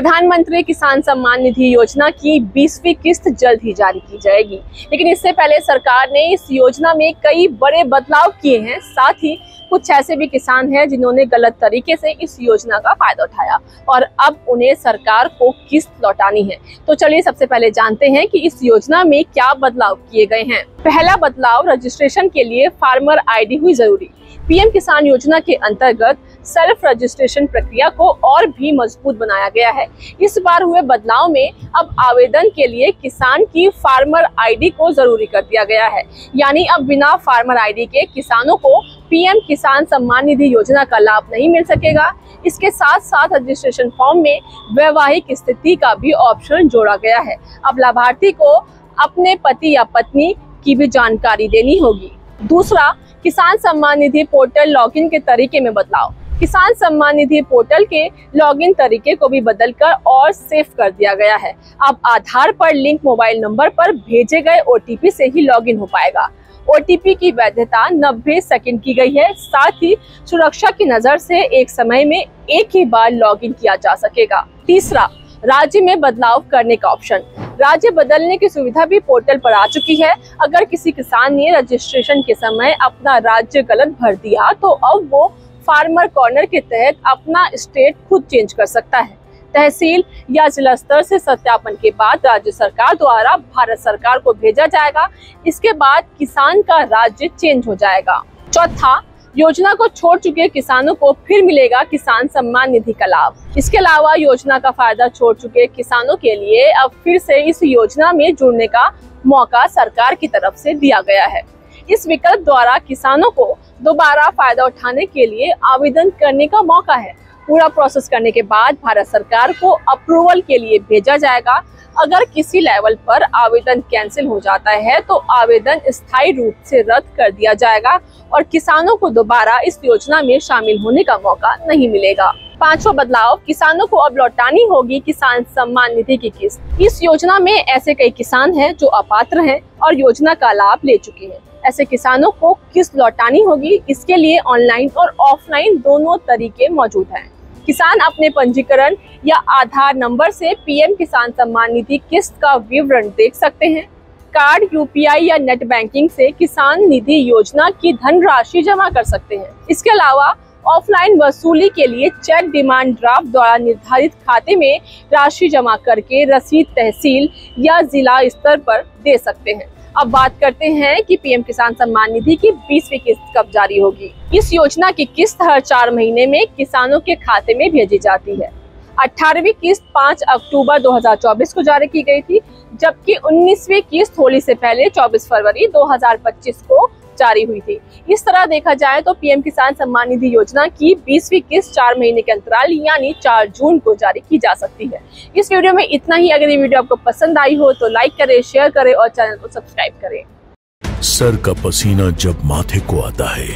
प्रधानमंत्री किसान सम्मान निधि योजना की 20वीं किस्त जल्द ही जारी की जाएगी, लेकिन इससे पहले सरकार ने इस योजना में कई बड़े बदलाव किए हैं। साथ ही कुछ ऐसे भी किसान हैं जिन्होंने गलत तरीके से इस योजना का फायदा उठाया और अब उन्हें सरकार को किस्त लौटानी है। तो चलिए सबसे पहले जानते हैं कि इस योजना में क्या बदलाव किए गए हैं। पहला बदलाव, रजिस्ट्रेशन के लिए फार्मर आईडी हुई जरूरी। पीएम किसान योजना के अंतर्गत सेल्फ रजिस्ट्रेशन प्रक्रिया को और भी मजबूत बनाया गया है। इस बार हुए बदलाव में अब आवेदन के लिए किसान की फार्मर आईडी को जरूरी कर दिया गया है, यानी अब बिना फार्मर आईडी के किसानों को पीएम किसान सम्मान निधि योजना का लाभ नहीं मिल सकेगा। इसके साथ साथ रजिस्ट्रेशन फॉर्म में वैवाहिक स्थिति का भी ऑप्शन जोड़ा गया है। अब लाभार्थी को अपने पति या पत्नी की भी जानकारी देनी होगी। दूसरा, किसान सम्मान निधि पोर्टल लॉगिन के तरीके में बदलाव। किसान सम्मान निधि पोर्टल के लॉगिन तरीके को भी बदलकर और सेफ कर दिया गया है। अब आधार पर लिंक मोबाइल नंबर पर भेजे गए ओटीपी से ही लॉगिन हो पाएगा। ओटीपी की वैधता 90 सेकंड की गई है। साथ ही सुरक्षा की नजर से एक समय में एक ही बार लॉगिन किया जा सकेगा। तीसरा, राज्य में बदलाव करने का ऑप्शन। राज्य बदलने की सुविधा भी पोर्टल पर आ चुकी है। अगर किसी किसान ने रजिस्ट्रेशन के समय अपना राज्य गलत भर दिया तो अब वो फार्मर कॉर्नर के तहत अपना स्टेट खुद चेंज कर सकता है। तहसील या जिला स्तर से सत्यापन के बाद राज्य सरकार द्वारा भारत सरकार को भेजा जाएगा। इसके बाद किसान का राज्य चेंज हो जाएगा। चौथा, योजना को छोड़ चुके किसानों को फिर मिलेगा किसान सम्मान निधि का लाभ। इसके अलावा योजना का फायदा छोड़ चुके किसानों के लिए अब फिर से इस योजना में जुड़ने का मौका सरकार की तरफ से दिया गया है। इस विकल्प द्वारा किसानों को दोबारा फायदा उठाने के लिए आवेदन करने का मौका है। पूरा प्रोसेस करने के बाद भारत सरकार को अप्रूवल के लिए भेजा जाएगा। अगर किसी लेवल पर आवेदन कैंसिल हो जाता है तो आवेदन स्थायी रूप से रद्द कर दिया जाएगा और किसानों को दोबारा इस योजना में शामिल होने का मौका नहीं मिलेगा। पांचवा बदलाव, किसानों को अब लौटानी होगी किसान सम्मान निधि की किस्त। इस योजना में ऐसे कई किसान हैं जो अपात्र हैं और योजना का लाभ ले चुके हैं। ऐसे किसानों को किस्त लौटानी होगी। इसके लिए ऑनलाइन और ऑफलाइन दोनों तरीके मौजूद हैं। किसान अपने पंजीकरण या आधार नंबर से पीएम किसान सम्मान निधि किस्त का विवरण देख सकते हैं। कार्ड, यूपीआई या नेट बैंकिंग से किसान निधि योजना की धनराशि जमा कर सकते हैं। इसके अलावा ऑफलाइन वसूली के लिए चेक डिमांड ड्राफ्ट द्वारा निर्धारित खाते में राशि जमा करके रसीद तहसील या जिला स्तर पर दे सकते हैं। अब बात करते हैं कि पीएम किसान सम्मान निधि की 20वीं किस्त कब जारी होगी। इस योजना की किस्त हर 4 महीने में किसानों के खाते में भेजी जाती है। 18वीं किस्त 5 अक्टूबर 2024 को जारी की गई थी, जबकि 19वीं किस्त होली से पहले 24 फरवरी 2025 को जारी हुई थी। इस तरह देखा जाए तो पीएम किसान सम्मान निधि योजना की 20वीं किस्त 4 महीने के अंतराल यानी 4 जून को जारी की जा सकती है। इस वीडियो में इतना ही। अगर ये वीडियो आपको पसंद आई हो तो लाइक करें, शेयर करें और चैनल को सब्सक्राइब करें। सर का पसीना जब माथे को आता है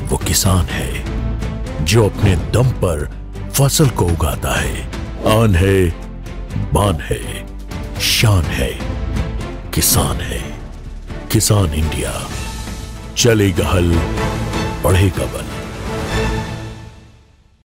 वो किसान है जो अपने दम पर फसल को उगाता है। आन है, बान है, शान है, किसान है। किसान इंडिया, चलेगा हल, बढ़ेगा बल।